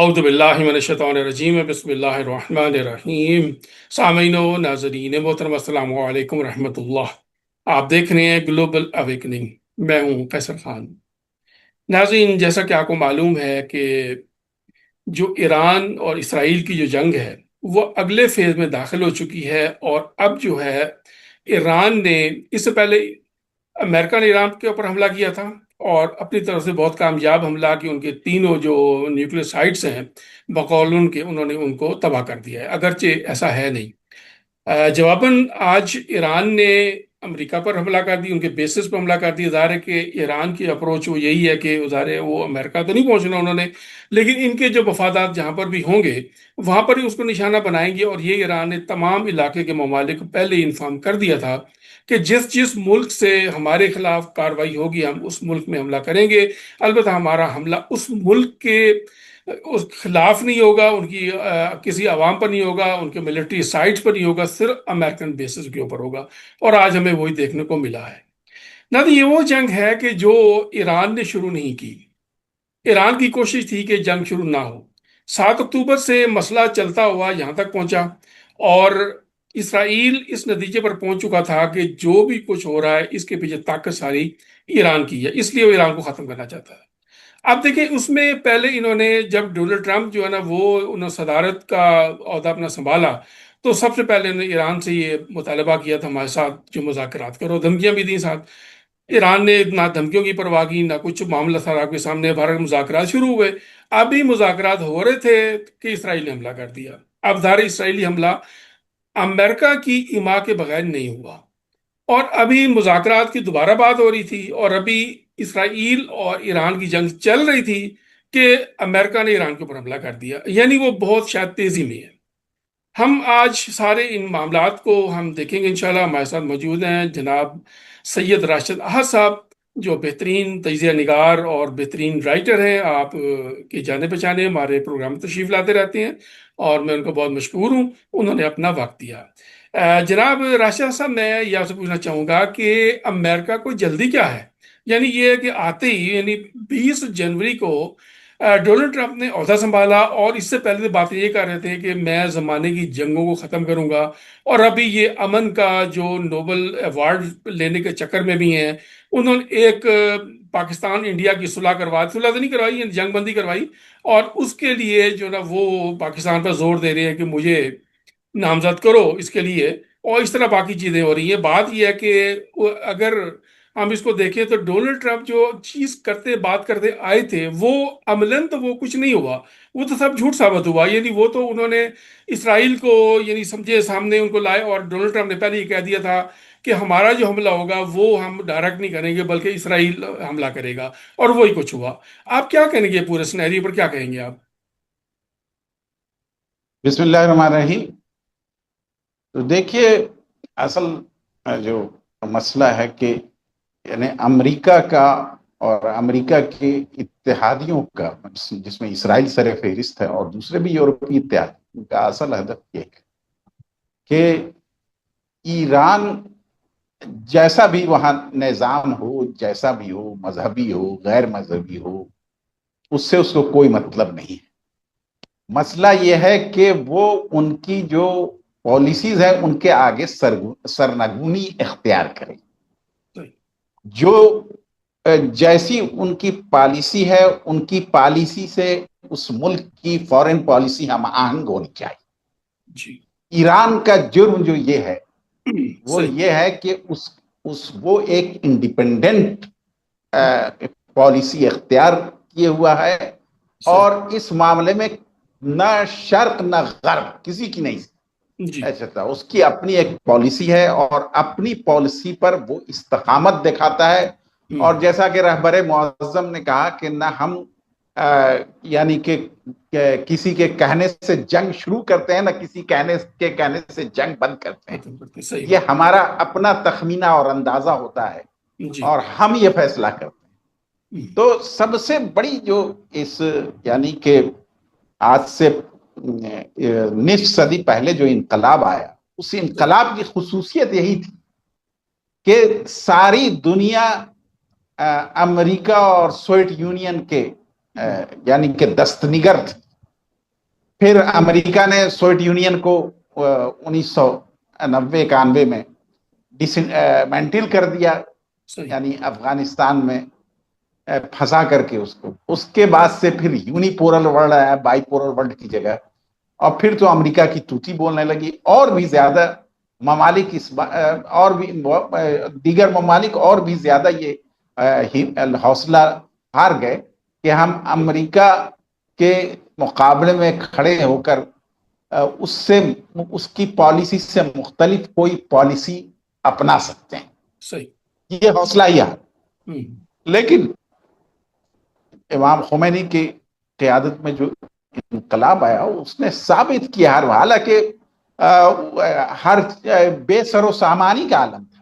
اعوذ باللہ من الشیطان الرجیم بسم اللہ الرحمن الرحیم۔ سامعین و ناظرین محترم، السلام علیکم ورحمۃ اللہ۔ آپ دیکھ رہے ہیں گلوبل اویکننگ، میں ہوں قیصر خان۔ ناظرین، جیسا کہ آپ کو معلوم ہے کہ جو ایران اور اسرائیل کی جو جنگ ہے وہ اگلے فیز میں داخل ہو چکی ہے، اور اب جو ہے ایران نے، اس سے پہلے امریکہ نے ایران کے اوپر حملہ کیا تھا اور اپنی طرف سے بہت کامیاب حملہ کہ ان کے تینوں جو نیوکلیر سائٹس ہیں بقول ان کے، انہوں نے ان کو تباہ کر دیا ہے، اگرچہ ایسا ہے نہیں۔ جواباً آج ایران نے امریکہ پر حملہ کر دی، ان کے بیسز پر حملہ کر دی۔ ظاہر ہے کہ ایران کی اپروچ وہ یہی ہے کہ ظاہر ہے وہ امریکہ تو نہیں پہنچنا انہوں نے، لیکن ان کے جو مفادات جہاں پر بھی ہوں گے وہاں پر ہی اس کو نشانہ بنائیں گے۔ اور یہ ایران نے تمام علاقے کے ممالک کو پہلے ہی انفارم کر دیا تھا کہ جس ملک سے ہمارے خلاف کارروائی ہوگی ہم اس ملک میں حملہ کریں گے۔ البتہ ہمارا حملہ اس ملک کے اس خلاف نہیں ہوگا، ان کی کسی عوام پر نہیں ہوگا، ان کے ملٹری سائٹس پر نہیں ہوگا، صرف امریکن بیسز کے اوپر ہوگا۔ اور آج ہمیں وہی دیکھنے کو ملا ہے۔ نہ تو یہ وہ جنگ ہے کہ جو ایران نے شروع نہیں کی۔ ایران کی کوشش تھی کہ جنگ شروع نہ ہو۔ 7 اکتوبر سے مسئلہ چلتا ہوا یہاں تک پہنچا، اور اسرائیل اس نتیجے پر پہنچ چکا تھا کہ جو بھی کچھ ہو رہا ہے اس کے پیچھے طاقت ساری ایران کی ہے، اس لیے وہ ایران کو ختم کرنا چاہتا ہے۔ اب دیکھیں، اس میں پہلے انہوں نے، جب ڈونلڈ ٹرمپ جو ہے نا وہ انہوں صدارت کا عہدہ اپنا سنبھالا، تو سب سے پہلے انہوں نے ایران سے یہ مطالبہ کیا تھا ہمارے ساتھ جو مذاکرات کرو، دھمکیاں بھی دیں ساتھ۔ ایران نے نہ دھمکیوں کی پرواہ کی نہ کچھ، معاملہ سارا آپ کے سامنے، بھارت مذاکرات شروع ہوئے۔ ابھی مذاکرات ہو رہے تھے کہ اسرائیل نے حملہ کر دیا۔ اب ظاہر اسرائیلی حملہ امریکہ کی اما کے بغیر نہیں ہوا، اور ابھی مذاکرات کی دوبارہ بات ہو رہی تھی، اور ابھی اسرائیل اور ایران کی جنگ چل رہی تھی کہ امریکہ نے ایران کے اوپر حملہ کر دیا، یعنی وہ بہت شاید تیزی میں ہے۔ ہم آج سارے ان معاملات کو ہم دیکھیں گے انشاءاللہ۔ ہمارے ساتھ موجود ہیں جناب سید راشد احد صاحب، جو بہترین تجزیہ نگار اور بہترین رائٹر ہیں، آپ کے جانے پہچانے، ہمارے پروگرام میں تشریف لاتے رہتے ہیں، اور میں ان کو بہت مشکور ہوں، انہوں نے اپنا وقت دیا۔ جناب راشد صاحب، میں یہ آپ سے پوچھنا چاہوں گا کہ امریکہ کو جلدی کیا ہے؟ یعنی یہ ہے کہ آتے ہی، یعنی 20 جنوری کو ڈونلڈ ٹرمپ نے عہدہ سنبھالا، اور اس سے پہلے باتیں یہ کر رہے تھے کہ میں زمانے کی جنگوں کو ختم کروں گا، اور ابھی یہ امن کا جو نوبل ایوارڈ لینے کے چکر میں بھی ہیں۔ انہوں نے ایک پاکستان انڈیا کی صلح کروائی، صلح تو نہیں کروائی، جنگ بندی کروائی، اور اس کے لیے جو نا وہ پاکستان پر زور دے رہے ہیں کہ مجھے نامزد کرو اس کے لیے، اور اس طرح باقی چیزیں ہو رہی ہیں۔ بات یہ ہے کہ اگر ہم اس کو دیکھیں تو ڈونلڈ ٹرمپ جو چیز کرتے بات کرتے آئے تھے وہ عملاً تو وہ کچھ نہیں ہوا، وہ تو سب جھوٹ ثابت ہوا۔ یعنی وہ تو انہوں نے اسرائیل کو، یعنی سمجھے سامنے ان کو لائے، اور ڈونلڈ ٹرمپ نے پہلے یہ کہہ دیا تھا کہ ہمارا جو حملہ ہوگا وہ ہم ڈائریکٹ نہیں کریں گے بلکہ اسرائیل حملہ کرے گا، اور وہی کچھ ہوا۔ آپ کیا کہیں گے پورے سینیریو پر، کیا کہیں گے آپ؟ بسم اللہ الرحمن الرحیم۔ تو دیکھیے، اصل جو مسئلہ ہے کہ یعنی امریکہ کا اور امریکہ کے اتحادیوں کا، جس میں اسرائیل سر فہرست ہے، اور دوسرے بھی یورپی اتحاد کا اصل ہدف یہ ہے کہ ایران جیسا بھی وہاں نظام ہو، جیسا بھی ہو، مذہبی ہو غیر مذہبی ہو، اس سے اس کو کوئی مطلب نہیں ہے۔ مسئلہ یہ ہے کہ وہ ان کی جو پالیسیز ہیں ان کے آگے سرنگونی اختیار کرے۔ جو جیسی ان کی پالیسی ہے، ان کی پالیسی سے اس ملک کی فورن پالیسی ہم آہنگ ہونی چاہیے۔ ایران کا جرم جو یہ ہے وہ یہ ہے کہ وہ ایک انڈیپینڈنٹ پالیسی اختیار کیے ہوا ہے، اور اس معاملے میں نہ شرق نہ غرب کسی کی نہیں ایسا، اس کی اپنی ایک پالیسی ہے، اور اپنی پالیسی پر وہ استقامت دکھاتا ہے۔ اور جیسا کہ رہبر معظم نے کہا کہ نہ ہم یعنی کہ کسی کے کہنے سے جنگ شروع کرتے ہیں، نہ کسی کے کہنے سے جنگ بند کرتے ہیں۔ یہ ہمارا اپنا تخمینہ اور اندازہ ہوتا ہے، اور ہم یہ فیصلہ کرتے ہیں۔ تو سب سے بڑی جو اس یعنی کہ آج سے نصف صدی پہلے جو انقلاب آیا، اس انقلاب کی خصوصیت یہی تھی کہ ساری دنیا امریکہ اور سوویت یونین کے یعنی کہ دستنگر تھی، پھر امریکہ نے سوویت یونین کو 1990-91 میں ڈسمینٹل کر دیا، صحیح یعنی افغانستان میں پھنسا کر کے اس کے بعد سے پھر یونیپولر ورلڈ آیا بائی پولر ورلڈ کی جگہ، اور پھر تو امریکہ کی توتی بولنے لگی، اور بھی زیادہ ممالک اور بھی دیگر ممالک اور بھی زیادہ یہ حوصلہ ہار گئے کہ ہم امریکہ کے مقابلے میں کھڑے ہو کر اس کی پالیسی سے مختلف کوئی پالیسی اپنا سکتے ہیں، صحیح یہ حوصلہ ہی ہے۔ لیکن امام خمینی کی قیادت میں جو انقلاب آیا اس نے ثابت کیا، حالانکہ ہر بے سر و سامانی کا عالم تھا،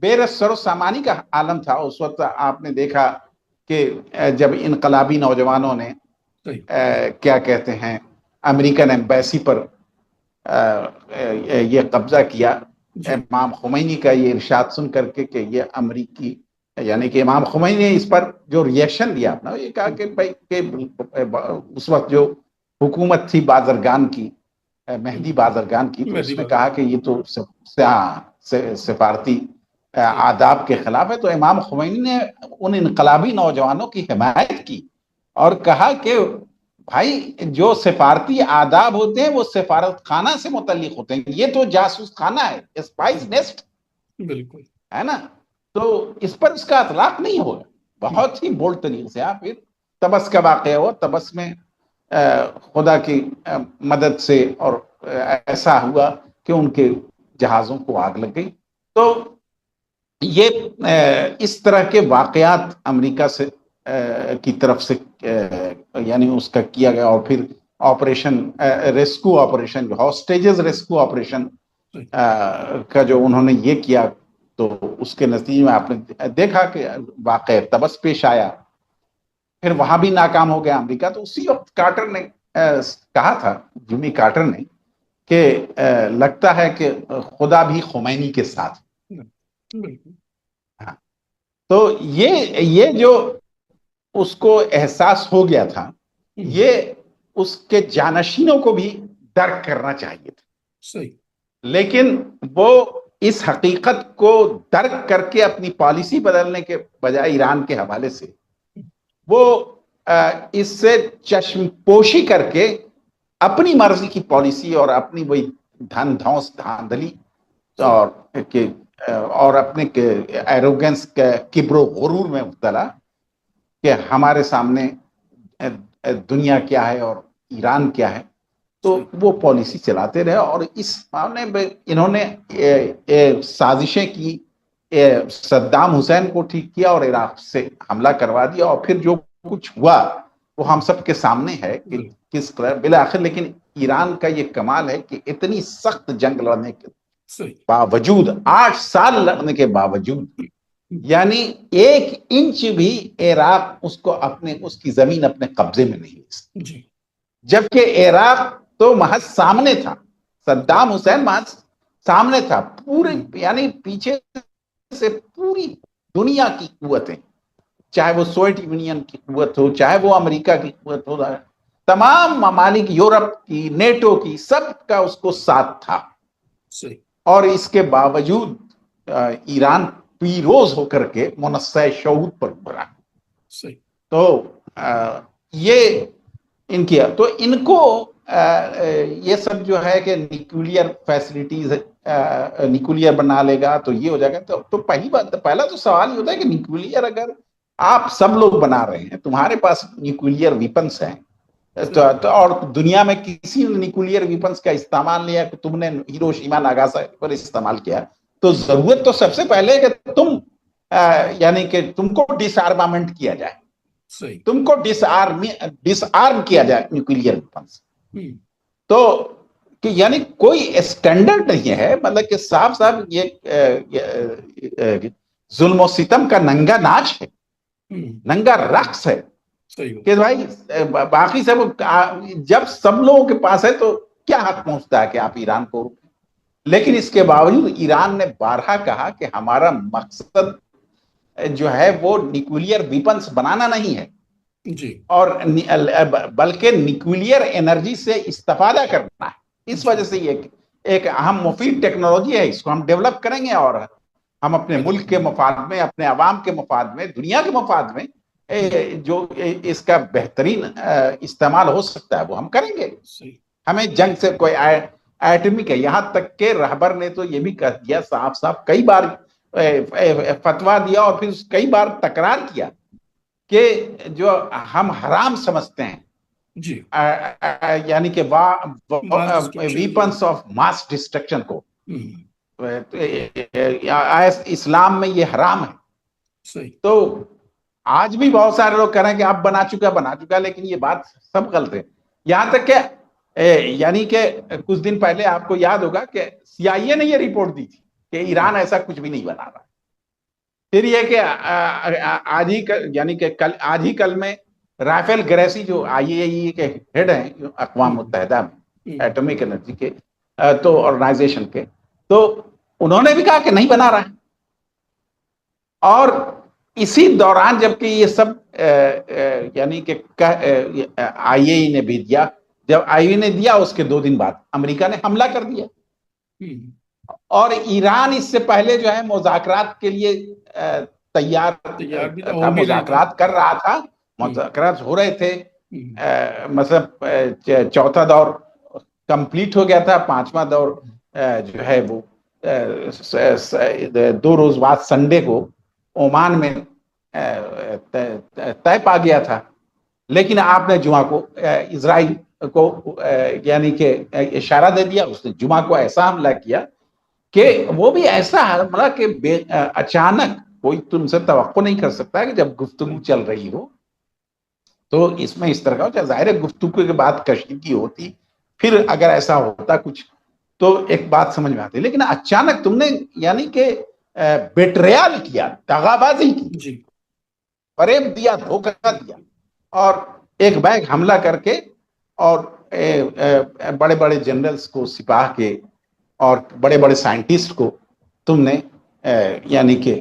بے سر و سامانی کا عالم تھا اس وقت۔ آپ نے دیکھا کہ جب انقلابی نوجوانوں نے کیا کہتے ہیں امریکن ایمبیسی پر یہ قبضہ کیا، امام خمینی کا یہ ارشاد سن کر کے کہ یہ امریکی، یعنی کہ امام خمینی نے اس پر جو ریئیکشن دیا نا، یہ کہا کہ بھائی کہ اس وقت جو حکومت تھی بازرگان کی، مہدی بازرگان کی، تو اس نے کہا کہ یہ تو سفارتی آداب کے خلاف ہے۔ تو امام خمینی نے ان انقلابی نوجوانوں کی حمایت کی اور کہا کہ بھائی جو سفارتی آداب ہوتے ہیں وہ سفارت خانہ سے متعلق ہوتے ہیں، یہ تو جاسوس خانہ ہے، اسپائس نیسٹ، بالکل ہے نا، تو اس پر اس کا اطلاق نہیں ہوگا۔ بہت ہی بولڈ طریقے سے آپ پھر تبس کا واقعہ ہوا، تبس میں خدا کی مدد سے اور ایسا ہوا کہ ان کے جہازوں کو آگ لگ گئی۔ تو یہ اس طرح کے واقعات امریکہ سے کی طرف سے یعنی اس کا کیا گیا، اور پھر operation rescue operation, hostages rescue operation کا جو انہوں نے یہ کیا، تو اس کے نتیجے میں آپ نے دیکھا کہ واقع تبس پیش آیا، پھر وہاں بھی ناکام ہو گیا امریکہ۔ تو اسی وقت کارٹر نے کہا تھا، جیمی کارٹر نے، کہ لگتا ہے کہ خدا بھی خمینی کے ساتھ۔ تو یہ جو اس کو احساس ہو گیا تھا، یہ اس کے جانشینوں کو بھی درک کرنا چاہیے تھا، لیکن وہ اس حقیقت کو درک کر کے اپنی پالیسی بدلنے کے بجائے ایران کے حوالے سے وہ اس سے چشم پوشی کر کے اپنی مرضی کی پالیسی اور اپنی وہی دھن دھوس دھاندلی اور اپنے ایروگنس کے کبر و غرور میں مبتلا کہ ہمارے سامنے دنیا کیا ہے اور ایران کیا ہے، تو وہ پالیسی چلاتے رہے۔ اور اس معاملے میں انہوں نے سازشیں کی، صدام حسین کو ٹھیک کیا اور عراق سے حملہ کروا دیا، اور پھر جو کچھ ہوا وہ ہم سب کے سامنے ہے کہ کس طرح بالآخر۔ لیکن ایران کا یہ کمال ہے کہ اتنی سخت جنگ لڑنے کے باوجود، 8 سال لڑنے کے باوجود، یعنی 1 انچ بھی عراق اس کی زمین اپنے قبضے میں نہیں لے سکتی، جبکہ عراق تو محض سامنے تھا، صدام حسین محض سامنے تھا، پورے یعنی پیچھے سے پوری دنیا کی قوتیں، چاہے وہ سوویت یونین کی قوت ہو، چاہے وہ امریکہ کی قوت ہو، تمام ممالک یورپ کی، نیٹو کی، سب کا اس کو ساتھ تھا، اور اس کے باوجود ایران پیروز ہو کر کے منصع شعود پر ابھرا۔ تو یہ ان کی، تو ان کو یہ سب جو ہے کہ نیوکلیئر فیسلٹیز نیوکلیئر بنا لے گا تو یہ ہو جائے گا۔ تو پہلا تو سوال یہ ہوتا ہے کہ نیوکلیئر اگر آپ سب لوگ بنا رہے ہیں، تمہارے پاس نیوکلیئر ویپنس ہیں، اور دنیا میں کسی نے نیوکلیئر ویپنس کا استعمال نہیں ہے کہ تم نے ہیروشیما ناگاساکی پر استعمال کیا، تو ضرورت تو سب سے پہلے کہ تم یعنی کہ تم کو ڈس آرمامنٹ کیا جائے، تم کو ڈس آرم کیا جائے نیوکلیئر ویپنس۔ تو کہ یعنی کوئی اسٹینڈرڈ نہیں ہے، مطلب کہ صاحب یہ ظلم و ستم کا ننگا ناچ ہے، ننگا رقص ہے کہ بھائی باقی سب جب سب لوگوں کے پاس ہے تو کیا حق پہنچتا ہے کہ آپ ایران کو روکیں۔ لیکن اس کے باوجود ایران نے بارہا کہا کہ ہمارا مقصد جو ہے وہ نیوکلیئر ویپنس بنانا نہیں ہے، جی اور بلکہ نیوکلیئر انرجی سے استفادہ کرنا ہے. اس وجہ سے یہ ایک اہم مفید ٹیکنالوجی ہے. اس کو ہم ڈیولپ کریں گے اور ہم اپنے ملک کے مفاد میں، اپنے عوام کے مفاد میں، دنیا کے مفاد میں جو اس کا بہترین استعمال ہو سکتا ہے وہ ہم کریں گے. صحیح. ہمیں جنگ سے کوئی ایٹمک ہے، یہاں تک کہ رہبر نے تو یہ بھی کہہ دیا صاف صاف، کئی بار فتویٰ دیا اور پھر کئی بار تکرار کیا کہ جو ہم حرام سمجھتے ہیں جی یعنی کہ mass destruction. Weapons of mass destruction کو ہوں. اسلام میں یہ حرام ہے. صحیح. تو آج بھی بہت سارے لوگ کہہ رہے ہیں کہ اب بنا چکا، لیکن یہ بات سب غلط ہے. یہاں تک کہ یعنی کہ کچھ دن پہلے آپ کو یاد ہوگا کہ سی آئی اے نے یہ رپورٹ دی تھی کہ ایران ایسا کچھ بھی نہیں بنا رہا. پھر یہ کہ آج ہی یعنی کہ آج ہی کل میں رافیل گریسی جو آئی اے ای کے ہیڈ ہیں اقوام متحدہ میں ایٹمک انرجی کے تو آرگنائزیشن کے، تو انہوں نے بھی کہا کہ نہیں بنا رہا ہے. اور اسی دوران جبکہ یہ سب یعنی کہ آئی اے ای نے بھی دیا، جب آئی اے نے دیا اس کے 2 دن بعد امریکہ نے حملہ کر دیا. اور ایران اس سے پہلے جو ہے مذاکرات کے لیے تیار بھی تھا، مذاکرات کر رہا تھا، مذاکرات ہو رہے تھے. مطلب 4تھا دور کمپلیٹ ہو گیا تھا، 5واں دور جو ہے وہ 2 روز بعد سنڈے کو عمان میں طے پا گیا تھا. لیکن آپ نے جمعہ کو اسرائیل کو یعنی کہ اشارہ دے دیا، اس نے جمعہ کو ایسا حملہ کیا کہ وہ بھی ایسا حملہ کہ اچانک کوئی تم سے توقع نہیں کر سکتا کہ جب گفتگو چل رہی ہو تو اس میں اس طرح کا ظاہر ہے گفتگو کے بعد کشیدگی ہوتی، پھر اگر ایسا ہوتا کچھ تو ایک بات سمجھ میں آتی. لیکن اچانک تم نے یعنی کہ بیٹریال کیا، دغابازی کی، فریب دیا، دھوکہ دیا، اور ایک بیگ حملہ کر کے اور بڑے بڑے جنرلز کو، سپاہ کے اور بڑے بڑے سائنٹسٹ کو تم نے یعنی کہ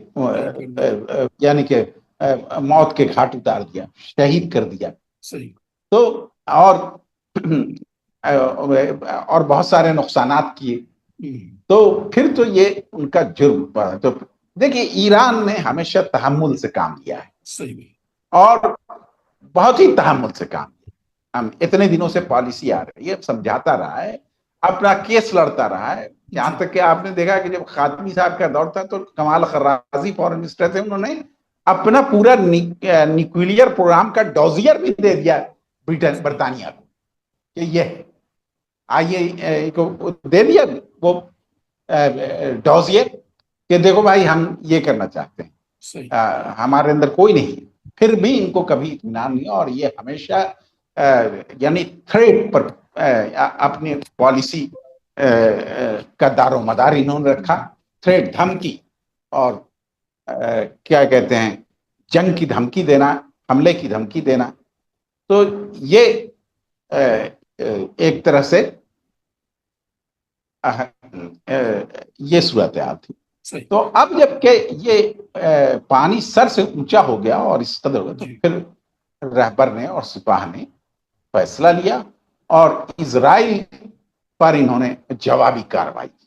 موت کے گھاٹ اتار دیا، شہید کر دیا. صحیح. تو اور بہت سارے نقصانات کیے. تو پھر تو یہ ان کا جرم پڑا. تو دیکھیے ایران نے ہمیشہ تحمل سے کام لیا ہے. صحیح. اور بہت ہی تحمل سے کام کیا. ہم اتنے دنوں سے پالیسی آ رہی ہے، سمجھاتا رہا ہے، اپنا کیس لڑتا رہا ہے. یہاں تک کہ آپ نے دیکھا کہ جب خاتمی صاحب کا دور تھا تو کمال خرازی فارن منسٹر تھے، انہوں نے اپنا پورا نیوکلیئر پروگرام کا ڈوزیئر بھی دے دیا برطانیہ کو کہ یہ آئیے کو دے دیا وہ ڈوزیئر کہ دیکھو بھائی ہم یہ کرنا چاہتے ہیں، ہمارے اندر کوئی نہیں. پھر بھی ان کو کبھی اطمینان نہیں، اور یہ ہمیشہ یعنی تھریٹ پر اپنی پالیسی کا دار و مدار انہوں نے رکھا. تھریٹ، دھمکی، اور کیا کہتے ہیں جنگ کی دھمکی دینا، حملے کی دھمکی دینا. تو یہ ایک طرح سے یہ صورتحال تھی. تو اب جب کہ یہ پانی سر سے اونچا ہو گیا اور اس قدر ہو گیا، تو پھر رہبر نے اور سپاہ نے فیصلہ لیا اور اسرائیل پر انہوں نے جوابی کارروائی کی.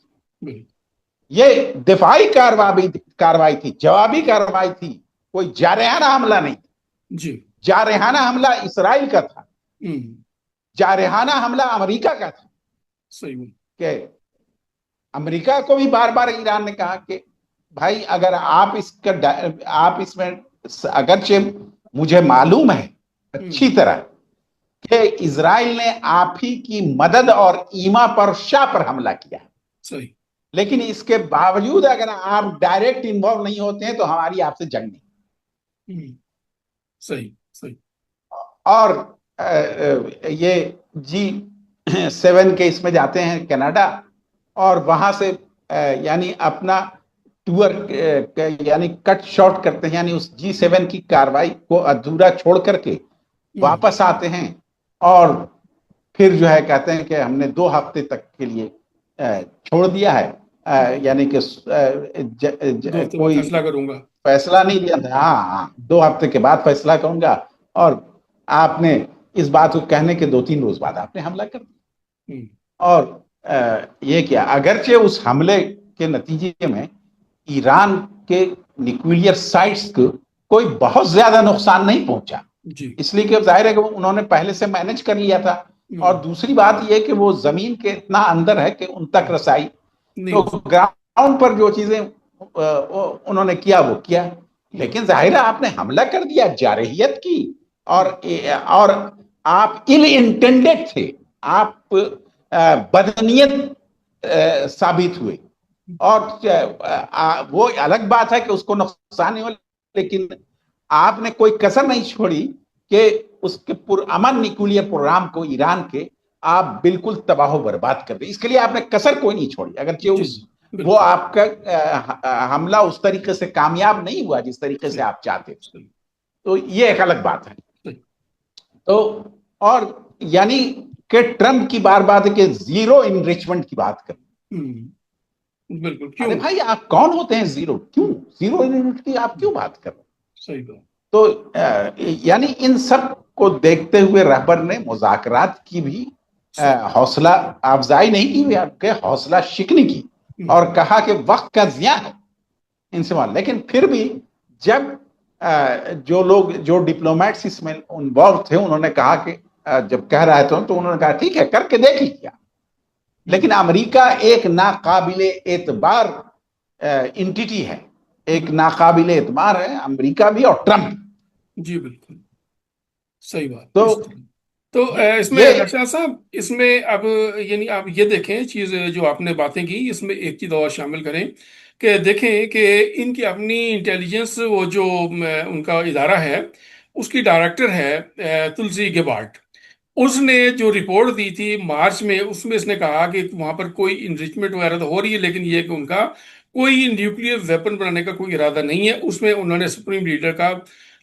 یہ دفاعی کارروائی تھی، جوابی کارروائی تھی، کوئی جارحانہ حملہ نہیں تھا. جارحانہ حملہ اسرائیل کا تھا، جارحانہ حملہ امریکہ کا تھا. کہ امریکہ کو بھی بار بار ایران نے کہا کہ بھائی اگر آپ اس میں اگرچہ مجھے معلوم ہے اچھی طرح کہ اسرائیل نے آپ ہی کی مدد اور ایما پر شاہ پر حملہ کیا ہے، لیکن اس کے باوجود اگر آپ ڈائریکٹ انوالو نہیں ہوتے ہیں تو ہماری آپ سے جنگ نہیں. صحیح. اور یہ G7 کے اس میں جاتے ہیں کینیڈا، اور وہاں سے یعنی اپنا ٹور یعنی کٹ شارٹ کرتے ہیں، یعنی اس G7 کی کاروائی کو ادھورا چھوڑ کر کے واپس آتے ہیں، اور پھر جو ہے کہتے ہیں کہ ہم نے 2 ہفتے تک کے لیے چھوڑ دیا ہے، یعنی کہ کوئی فیصلہ کروں گا، فیصلہ نہیں لیا تھا. ہاں 2 ہفتے کے بعد فیصلہ کروں گا. اور آپ نے اس بات کو کہنے کے 2-3 روز بعد آپ نے حملہ کر دیا. اور یہ کیا اگرچہ اس حملے کے نتیجے میں ایران کے نیوکلیئر سائٹس کو کوئی بہت زیادہ نقصان نہیں پہنچا، جی اس لیے کہ ظاہر ہے کہ انہوں نے پہلے سے مینج کر لیا تھا، اور دوسری بات یہ کہ وہ زمین کے اتنا اندر ہے کہ ان تک رسائی، نہیں تو ہو سکتا. گراؤنڈ پر جو چیزیں انہوں نے کیا وہ کیا. لیکن ظاہر ہے آپ نے حملہ کر دیا، جارحیت کی، اور آپ ان انٹینڈڈ تھے، آپ بدنیت ثابت ہوئے. اور وہ الگ بات ہے کہ اس کو نقصان نہیں ہوا، لیکن آپ نے کوئی کسر نہیں چھوڑی کہ اس کے پرامن نیوکلیئر پروگرام کو ایران کے آپ بالکل تباہ و برباد کر دیں. اس کے لیے آپ نے کسر کوئی نہیں چھوڑی، اگرچہ جی اس جی وہ بالکل آپ کا حملہ اس طریقے سے کامیاب نہیں ہوا جس طریقے سے صحیح آپ چاہتے تھے. صحیح تو یہ ایک الگ بات ہے. صحیح. تو اور یعنی کہ ٹرمپ کی بار بات ہے کہ زیرو انریچمنٹ کی بات کریں. بالکل ارے کیوں؟ بھائی آپ کون ہوتے ہیں زیرو؟ کیوں زیرو انریچمنٹ کی آپ کیوں بات کر رہے ہیں؟ صحیح بات. تو یعنی ان سب کو دیکھتے ہوئے رہبر نے مذاکرات کی بھی حوصلہ افزائی نہیں کی، کہ حوصلہ شکنی کی، اور کہا کہ وقت کا ضیاع ہے ان سے. لیکن پھر بھی جب جو لوگ جو ڈپلومیٹس اس میں انوالو تھے انہوں نے کہا کہ جب کہہ رہا ہے تو انہوں نے کہا ٹھیک ہے کر کے دیکھ لیا. لیکن امریکہ ایک ناقابل اعتبار انٹیٹی ہے، ایک ناقابل اعتبار ہے امریکہ بھی اور ٹرمپ. جی بالکل صحیح بات. تو اس طرح تو اس میں یہ رشاد صاحب، اس میں اب یعنی آپ یہ دیکھیں چیز جو آپ نے باتیں کی، اس میں ایک چیز اور شامل کریں کہ دیکھیں کہ ان کی اپنی انٹیلیجنس، وہ جو ان کا ادارہ ہے اس کی ڈائریکٹر ہے تلسی گیبارٹ. اس نے جو رپورٹ دی تھی مارچ میں، اس میں اس نے کہا کہ وہاں پر کوئی انریچمنٹ وغیرہ تو ہو رہی ہے، لیکن یہ کہ ان کا کوئی نیوکلیئر ویپن بنانے کا کوئی ارادہ نہیں ہے. اس میں انہوں نے سپریم لیڈر کا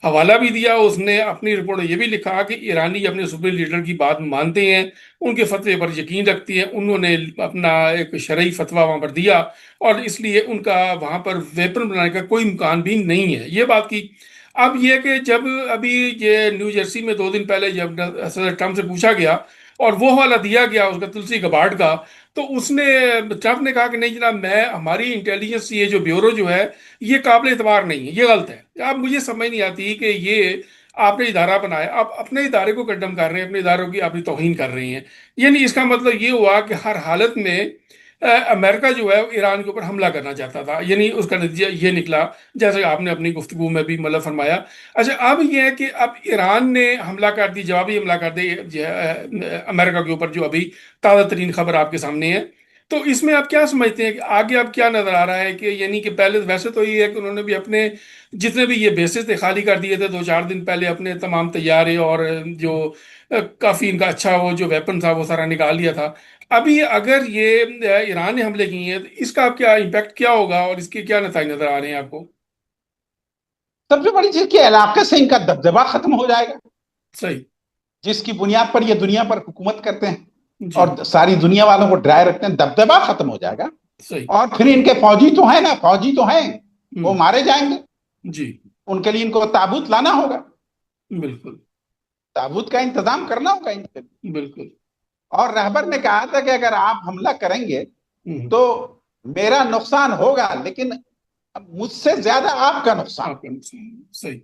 حوالہ بھی دیا. اس نے اپنی رپورٹ میں یہ بھی لکھا کہ ایرانی اپنے سپریم لیڈر کی بات مانتے ہیں، ان کے فتوے پر یقین رکھتے ہیں. انہوں نے اپنا ایک شرعی فتویٰ وہاں پر دیا، اور اس لیے ان کا وہاں پر ویپن بنانے کا کوئی امکان بھی نہیں ہے. یہ بات کی. اب یہ کہ جب ابھی یہ نیو جرسی میں 2 دن پہلے جب صدر ٹرمپ سے پوچھا گیا اور وہ حوالہ دیا گیا اس کا تلسی گبارڈ کا، تو اس نے ٹرمپ نے کہا کہ نہیں جناب، ہماری انٹیلیجنس یہ جو بیورو جو ہے یہ قابل اعتبار نہیں ہے، یہ غلط ہے. اب مجھے سمجھ نہیں آتی کہ یہ آپ نے ادارہ بنایا، آپ اپنے ادارے کو کنڈم کر رہے ہیں، اپنے اداروں کی آپ نے توہین کر رہے ہیں. یعنی اس کا مطلب یہ ہوا کہ ہر حالت میں امریکہ جو ہے ایران کے اوپر حملہ کرنا چاہتا تھا. یعنی اس کا نتیجہ یہ نکلا جیسے آپ نے اپنی گفتگو میں بھی مطلب فرمایا. اچھا اب یہ ہے کہ اب ایران نے حملہ کر دی، جوابی حملہ کر دی امریکہ کے اوپر، جو ابھی تازہ ترین خبر آپ کے سامنے ہے. تو اس میں آپ کیا سمجھتے ہیں کہ آگے اب کیا نظر آ رہا ہے؟ کہ یعنی کہ پہلے ویسے تو یہ ہے کہ انہوں نے بھی اپنے جتنے بھی یہ بیسز تھے خالی کر دیے تھے 2-4 دن پہلے، اپنے تمام طیارے اور جو کافی ان کا اچھا وہ جو ویپن تھا وہ سارا نکال لیا تھا. ابھی اگر یہ ایران نے حملے کیے ہیں تو اس کا اب کیا امپیکٹ کیا ہوگا، اور اس کے کیا نتائج نظر آ رہے ہیں آپ کو؟ سب سے بڑی چیز کہ علاقے سے ان کا دبدبہ ختم ہو جائے گا، صحیح. جس کی بنیاد پر یہ دنیا پر حکومت کرتے ہیں جی اور ساری دنیا والوں کو ڈرائے رکھتے ہیں. دبدبہ ختم ہو جائے گا. صحیح. اور پھر ان کے فوجی تو ہیں نا، فوجی تو ہیں، وہ ہوں. مارے جائیں گے. جی ان کے لیے ان کو تابوت لانا ہوگا، بالکل تابوت کا انتظام کرنا ہوگا ان کے لیے. بالکل. اور رہبر نے کہا تھا کہ اگر آپ حملہ کریں گے ہوں. تو میرا نقصان ہوگا، لیکن مجھ سے زیادہ آپ کا نقصان. آپ کا نقصان. صحیح.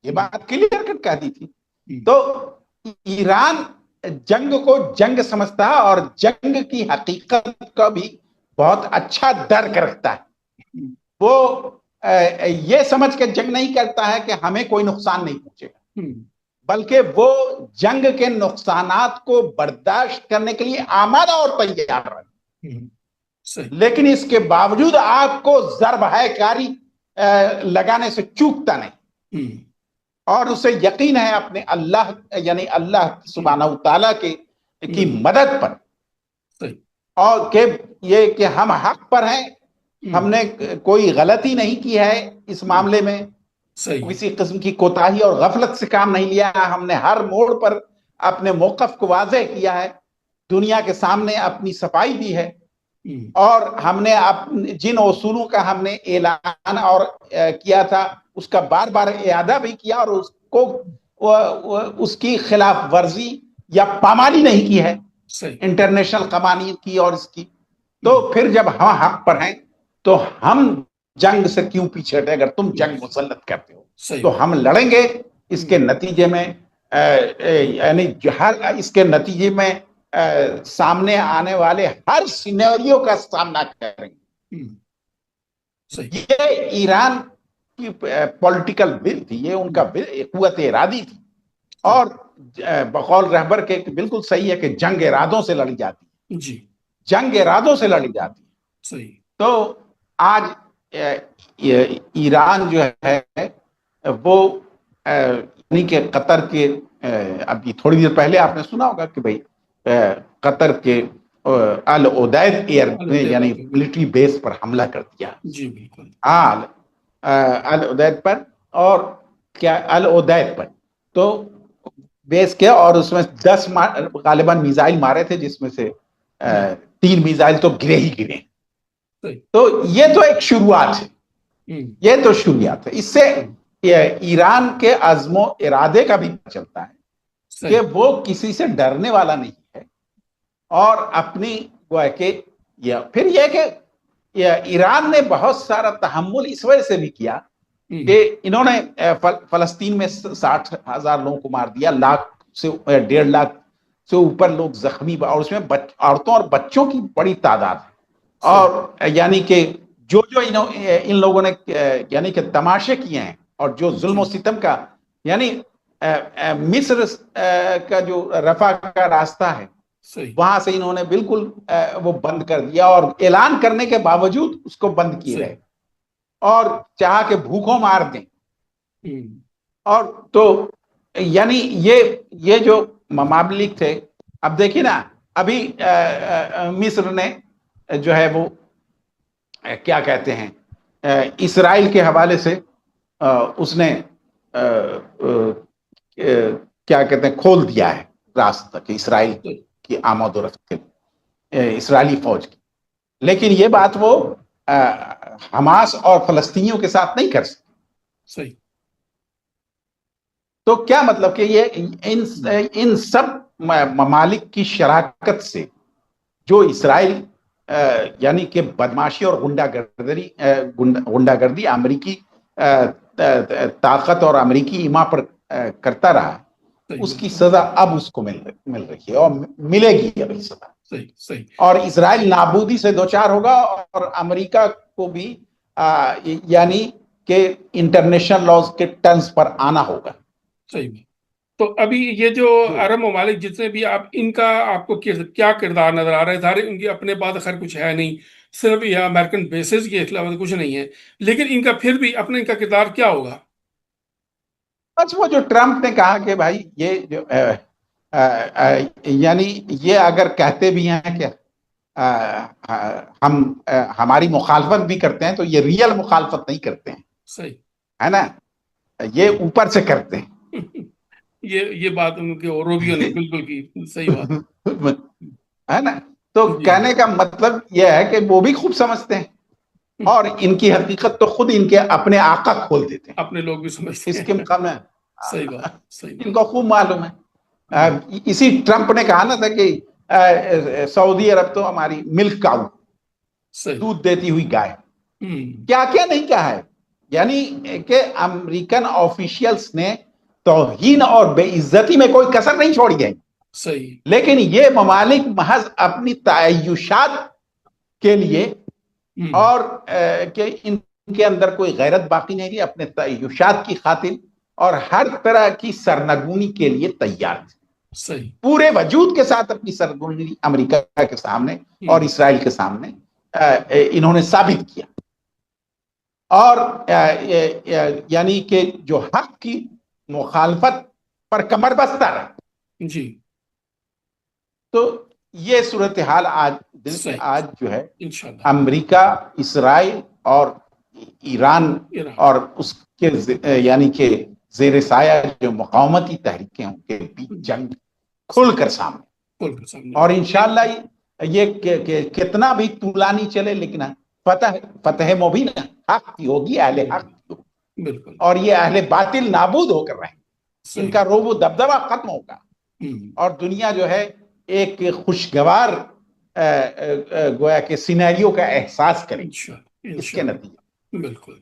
یہ بات کلیئر کٹ کہہ دی تھی. ہوں. تو ایران جنگ کو جنگ سمجھتا ہے اور جنگ کی حقیقت کا بھی بہت اچھا درک رکھتا ہے. ہوں. وہ یہ سمجھ کے جنگ نہیں کرتا ہے کہ ہمیں کوئی نقصان نہیں پہنچے گا، ہوں. بلکہ وہ جنگ کے نقصانات کو برداشت کرنے کے لیے آمادہ اور تیار ہے. ہوں. صحیح. لیکن اس کے باوجود آپ کو ضرب ہے کاری لگانے سے چوکتا نہیں، ہوں. اور اسے یقین ہے اپنے اللہ یعنی اللہ سبحانہ و تعالیٰ کی بالکل. مدد پر، صحیح. اور کہ یہ کہ ہم حق پر ہیں، ہوں. ہم نے کوئی غلطی نہیں کی ہے اس ہوں. معاملے میں، صحیح. کسی قسم کی کوتاہی اور غفلت سے کام نہیں لیا. ہم نے ہر موڑ پر اپنے موقف کو واضح کیا ہے، دنیا کے سامنے اپنی صفائی دی ہے، ہوں. اور ہم نے جن اصولوں کا ہم نے اعلان اور کیا تھا اس کا بار بار اعادہ بھی کیا، اور اس کو اس کی خلاف ورزی یا پامالی نہیں کی ہے صحیح انٹرنیشنل قوانین کی اور اس کی، تو پھر جب ہم حق پر ہیں تو ہم جنگ سے کیوں پیچھے ہٹے؟ اگر تم جنگ مسلط کرتے ہو صحیح تو ہم لڑیں گے، اس کے نتیجے میں یعنی اس کے نتیجے میں سامنے آنے والے ہر سینیریو کا سامنا کریں گے۔ صحیح یہ ایران کی پولیٹیکل ول تھی، یہ ان کا قوت ارادی تھی، اور بقول رہبر کے بالکل صحیح ہے کہ جنگ ارادوں سے لڑی جاتی ہے، جی جنگ ارادوں سے لڑی جاتی ہے۔ صحیح تو آج ایران جو ہے وہ یعنی کہ قطر کے ابھی تھوڑی دیر پہلے آپ نے سنا ہوگا کہ بھئی قطر کے العدید ایئر یعنی ملٹری بیس پر حملہ کر دیا، جی بالکل العدید پر، اور کیا العدید پر تو بیس کیا، اور اس میں 10 غالباً میزائل مارے تھے، جس میں سے 3 میزائل تو گرے ہی گرے۔ تو یہ تو ایک شروعات ہے، یہ تو شروعات ہے۔ اس سے ایران کے عزم و ارادے کا بھی پتہ چلتا ہے کہ وہ کسی سے ڈرنے والا نہیں ہے، اور اپنی کہ پھر یہ کہ ایران نے بہت سارا تحمل اس وجہ سے بھی کیا کہ انہوں نے فلسطین میں 60,000 لوگوں کو مار دیا، 1.5 لاکھ سے اوپر لوگ زخمی، اور اس میں عورتوں اور بچوں کی بڑی تعداد ہے، اور یعنی کہ جو ان لوگوں نے یعنی کہ تماشے کیے ہیں، اور جو ظلم و ستم کا، یعنی مصر کا جو رفح کا راستہ ہے وہاں سے انہوں نے بالکل وہ بند کر دیا، اور اعلان کرنے کے باوجود اس کو بند کیے رہے، اور چاہا کہ بھوکوں مار دیں۔ اور تو یعنی یہ جو ممالک تھے، اب دیکھیں نا، ابھی مصر نے جو ہے وہ کیا کہتے ہیں اسرائیل کے حوالے سے اس نے کیا کہتے ہیں کھول دیا ہے راستہ کہ اسرائیل کی آمد و رفت کے، اسرائیلی فوج کی، لیکن یہ بات وہ حماس اور فلسطینیوں کے ساتھ نہیں کر سکتے۔ صحیح تو کیا مطلب کہ یہ ان سب ممالک کی شراکت سے جو اسرائیل یعنی کہ بدماشی اور غنڈہ گردی امریکی طاقت اور امریکی ایما پر کرتا رہا، اس کی سزا اب اس کو مل رہی ہے، اور ملے گی ابھی سزا، اور اسرائیل نابودی سے دوچار ہوگا، اور امریکہ کو بھی یعنی کہ انٹرنیشنل لاز کے ٹرمز پر آنا ہوگا۔ صحیح۔ تو ابھی یہ جو عرب ممالک جتنے بھی ان کا آپ کو کیا کردار نظر آ رہا ہے؟ ظاہر ان کی اپنے بعد خیر کچھ ہے نہیں، صرف یہ امریکن بیسز کے خلاف کچھ نہیں ہے، لیکن ان کا پھر بھی اپنے ان کا کردار کیا ہوگا؟ بس وہ جو ٹرمپ نے کہا کہ بھائی یہ جو یعنی یہ اگر کہتے بھی ہیں کہ ہم ہماری مخالفت بھی کرتے ہیں، تو یہ ریئل مخالفت نہیں کرتے ہیں، صحیح ہے نا، یہ اوپر سے کرتے ہیں۔ یہ بات ان کے روبیو نے بالکل کی، صحیح بات ہے نا۔ تو کہنے کا مطلب یہ ہے کہ وہ بھی خوب سمجھتے ہیں، اور ان کی حقیقت تو خود ان کے اپنے آقا کھول دیتے ہیں، اپنے لوگ بھی سمجھتے اس ہیں۔ کے مقام میں صحیح بات ان کو خوب معلوم ہے۔ اسی ٹرمپ نے کہا نا تھا کہ سعودی عرب تو ہماری ملک کاؤ، دودھ دیتی ہوئی گائے، کیا کیا نہیں کہا ہے، یعنی کہ امریکن آفیشیلز نے توہین اور بے عزتی میں کوئی کسر نہیں چھوڑی ہے، صحیح، لیکن یہ ممالک محض اپنی تعیشات کے لیے، اور کہ ان کے اندر کوئی غیرت باقی نہیں تھی، اپنے تعیشات کی خاطر اور ہر طرح کی سرنگونی کے لیے تیار تھے، صحیح، پورے وجود کے ساتھ اپنی سرنگونی امریکہ کے سامنے اور اسرائیل کے سامنے انہوں نے ثابت کیا، اور یعنی کہ جو حق کی مخالفت پر کمر بستہ رہا۔ جی تو یہ صورتحال آج جو ہے انشاءاللہ امریکہ، اسرائیل اور ایران اور اس کے یعنی کہ زیر سایہ جو مقاومتی تحریکیں ان کے بیچ جنگ کھل کر سامنے، اور انشاءاللہ یہ کتنا بھی طولانی چلے، لیکن فتح مبین حق کی ہوگی، اہل حق کی ہوگی، بالکل، اور یہ اہل باطل نابود ہو کر رہیں۔ ان صحیح. کا روب و دبدبہ ختم ہوگا ہم، اور دنیا جو ہے ایک خوشگوار گویا کہ سینیریو کا احساس کرے گی انشاءاللہ اس کے انشاءاللہ. نتیجے. بالکل.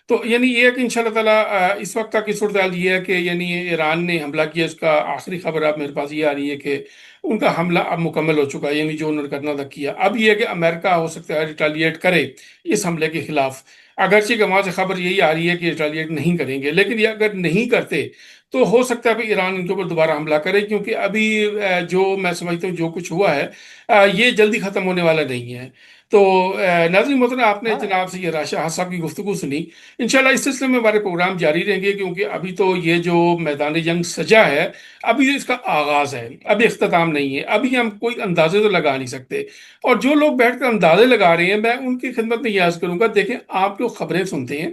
تو یعنی یہ ہے کہ انشاءاللہ تعالیٰ اس وقت تک کی صورتحال یہ ہے کہ یعنی ایران نے حملہ کیا، اس کا آخری خبر اب میرے پاس یہ آ رہی ہے کہ ان کا حملہ اب مکمل ہو چکا ہے، یعنی جو انہوں نے کرنا تھا کیا. اب یہ ہے کہ امریکہ ہو سکتا ہے ریٹالیٹ کرے اس حملے کے خلاف. اگرچہ کہ وہاں سے خبر یہی آ رہی ہے کہ ریٹالیٹ نہیں کریں گے، لیکن یہ اگر نہیں کرتے تو ہو سکتا ہے کہ ایران ان کے اوپر دوبارہ حملہ کرے، کیونکہ ابھی جو میں سمجھتا ہوں جو کچھ ہوا ہے یہ جلدی ختم ہونے والا نہیں ہے. تو ناظرین محترم، آپ نے ہاں جناب سے یہ راشد صاحب کی گفتگو سنی. انشاءاللہ اس سلسلے میں ہمارے پروگرام جاری رہیں گے، کیونکہ ابھی تو یہ جو میدان جنگ سجا ہے ابھی اس کا آغاز ہے، ابھی اختتام نہیں ہے. ابھی ہم کوئی اندازے تو لگا نہیں سکتے، اور جو لوگ بیٹھ کر اندازے لگا رہے ہیں میں ان کی خدمت میں یہ عرض کروں گا، دیکھیں آپ جو خبریں سنتے ہیں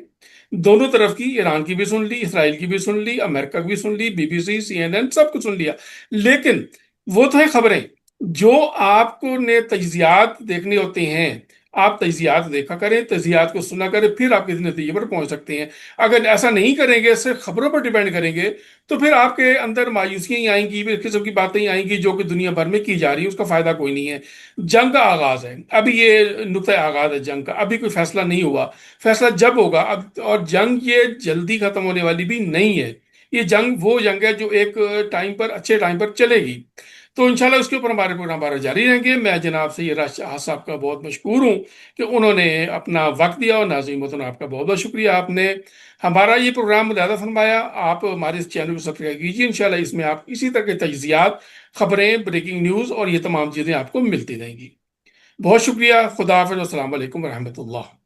دونوں طرف کی، ایران کی بھی سن لی، اسرائیل کی بھی سن لی، امریکہ کی بھی سن لی، B B C, C N N, سب کچھ سن لیا، لیکن وہ تو ہے خبریں. جو آپ کو نے تجزیات دیکھنے ہوتے ہیں، آپ تجزیات دیکھا کریں، تجزیات کو سنا کریں، پھر آپ کسی نتیجے پر پہنچ سکتے ہیں. اگر ایسا نہیں کریں گے، صرف خبروں پر ڈیپینڈ کریں گے، تو پھر آپ کے اندر مایوسیاں ہی آئیں گی، اس قسم کی باتیں ہی آئیں گی جو کہ دنیا بھر میں کی جا رہی ہے، اس کا فائدہ کوئی نہیں ہے. جنگ کا آغاز ہے، ابھی یہ نقطۂ آغاز ہے جنگ کا، ابھی کوئی فیصلہ نہیں ہوا. فیصلہ جب ہوگا اب، اور جنگ یہ جلدی ختم ہونے والی بھی نہیں ہے. یہ جنگ وہ جنگ ہے جو ایک ٹائم پر، اچھے ٹائم پر چلے گی. تو انشاءاللہ اس کے اوپر ہمارے پروگرام ہمارا جاری رہیں گے. میں جناب سے یہ راشد صاحب کا بہت مشکور ہوں کہ انہوں نے اپنا وقت دیا، اور ناظرین محترم آپ کا بہت بہت شکریہ، آپ نے ہمارا یہ پروگرام مداحدہ فرمایا. آپ ہمارے اس چینل کو سبسکرائب کیجیے، انشاءاللہ اس میں آپ اسی طرح کے تجزیات، خبریں، بریکنگ نیوز اور یہ تمام چیزیں آپ کو ملتی رہیں گی. بہت شکریہ. خدا حافظ. السلام علیکم ورحمۃ اللہ.